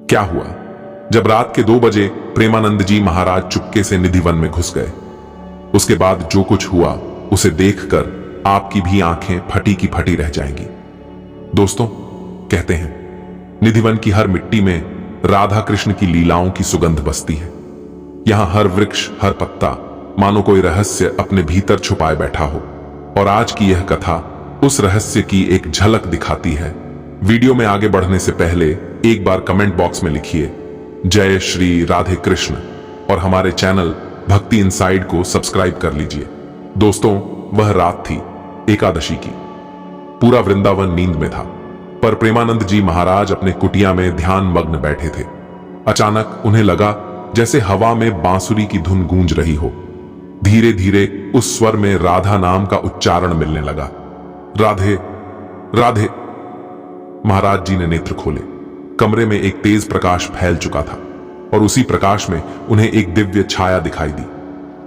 क्या हुआ? जब रात के 2 बजे प्रेमानंद जी महाराज चुपके से निधिवन में घुस गए। उसके बाद जो कुछ हुआ उसे देखकर आपकी भी आंखें फटी की फटी रह जाएंगी। दोस्तों, कहते हैं निधिवन की हर मिट्टी में राधा कृष्ण की लीलाओं की सुगंध बसती है। यहां हर वृक्ष, हर पत्ता मानो कोई रहस्य अपने भीतर छुपाए बैठा हो। और आज की यह कथा उस रहस्य की एक झलक दिखाती है। वीडियो में आगे बढ़ने से पहले एक बार कमेंट बॉक्स में लिखिए जय श्री राधे कृष्ण और हमारे चैनल भक्ति इनसाइड को सब्सक्राइब कर लीजिए। दोस्तों, वह रात थी एकादशी की। पूरा वृंदावन नींद में था, पर प्रेमानंद जी महाराज अपने कुटिया में ध्यान मग्न बैठे थे। अचानक उन्हें लगा जैसे हवा में बांसुरी की धुन गूंज रही हो। धीरे धीरे उस स्वर में राधा नाम का उच्चारण मिलने लगा। राधे राधे। महाराज जी ने नेत्र खोले। कमरे में एक तेज प्रकाश फैल चुका था और उसी प्रकाश में उन्हें एक दिव्य छाया दिखाई दी।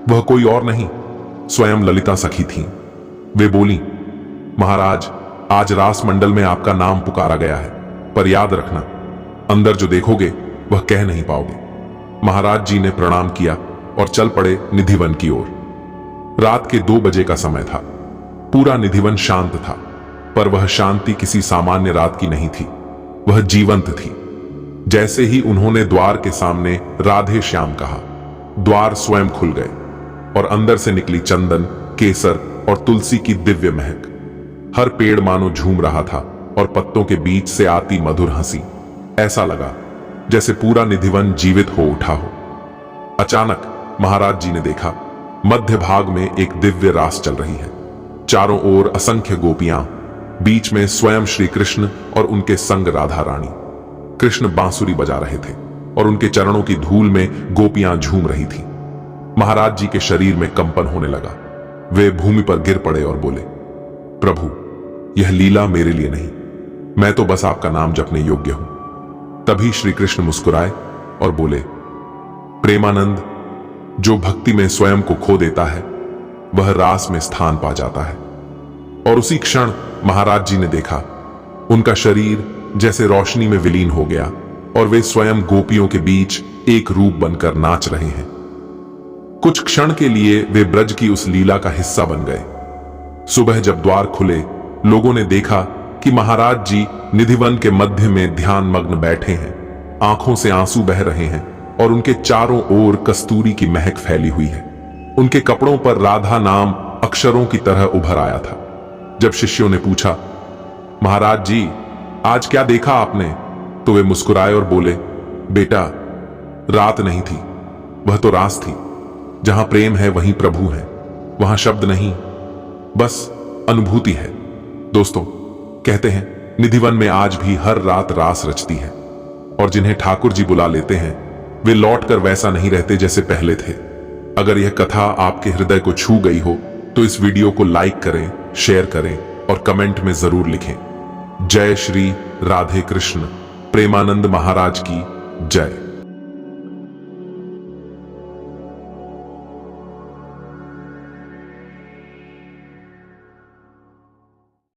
वह कोई और नहीं, स्वयं ललिता सखी थीं। वे बोली, महाराज, आज रास मंडल में आपका नाम पुकारा गया है, पर याद रखना, अंदर जो देखोगे वह कह नहीं पाओगे। महाराज जी ने प्रणाम किया और चल पड़े निधिवन की ओर। रात के 2 बजे का समय था। पूरा निधिवन शांत था, पर वह शांति किसी सामान्य रात की नहीं थी, वह जीवंत थी। जैसे ही उन्होंने द्वार के सामने राधे श्याम कहा, द्वार स्वयं खुल गए और अंदर से निकली चंदन, केसर और तुलसी की दिव्य महक। हर पेड़ मानो झूम रहा था और पत्तों के बीच से आती मधुर हंसी। ऐसा लगा जैसे पूरा निधिवन जीवित हो उठा हो। अचानक महाराज जी ने देखा, मध्य भाग में एक दिव्य रास चल रही है। चारों ओर असंख्य गोपियां, बीच में स्वयं श्री कृष्ण और उनके संग राधा रानी। कृष्ण बांसुरी बजा रहे थे और उनके चरणों की धूल में गोपियां झूम रही थीं। महाराज जी के शरीर में कंपन होने लगा। वे भूमि पर गिर पड़े और बोले, प्रभु, यह लीला मेरे लिए नहीं, मैं तो बस आपका नाम जपने योग्य हूं। तभी श्री कृष्ण मुस्कुराए और बोले, प्रेमानंद, जो भक्ति में स्वयं को खो देता है वह रास में स्थान पा जाता है। और उसी क्षण महाराज जी ने देखा, उनका शरीर जैसे रोशनी में विलीन हो गया और वे स्वयं गोपियों के बीच एक रूप बनकर नाच रहे हैं। कुछ क्षण के लिए वे ब्रज की उस लीला का हिस्सा बन गए। सुबह जब द्वार खुले, लोगों ने देखा कि महाराज जी निधिवन के मध्य में ध्यान मग्न बैठे हैं। आंखों से आंसू बह रहे हैं और उनके चारों ओर कस्तूरी की महक फैली हुई है। उनके कपड़ों पर राधा नाम अक्षरों की तरह उभर आया था। जब शिष्यों ने पूछा, महाराज जी, आज क्या देखा आपने? तो वे मुस्कुराए और बोले, बेटा, रात नहीं थी, वह तो रास थी। जहां प्रेम है वहीं प्रभु है, वहां शब्द नहीं, बस अनुभूति है। दोस्तों, कहते हैं निधिवन में आज भी हर रात रास रचती है और जिन्हें ठाकुर जी बुला लेते हैं वे लौटकर वैसा नहीं रहते जैसे पहले थे। अगर यह कथा आपके हृदय को छू गई हो तो इस वीडियो को लाइक करें, शेयर करें और कमेंट में जरूर लिखें। जय श्री राधे कृष्ण। प्रेमानंद महाराज की जय।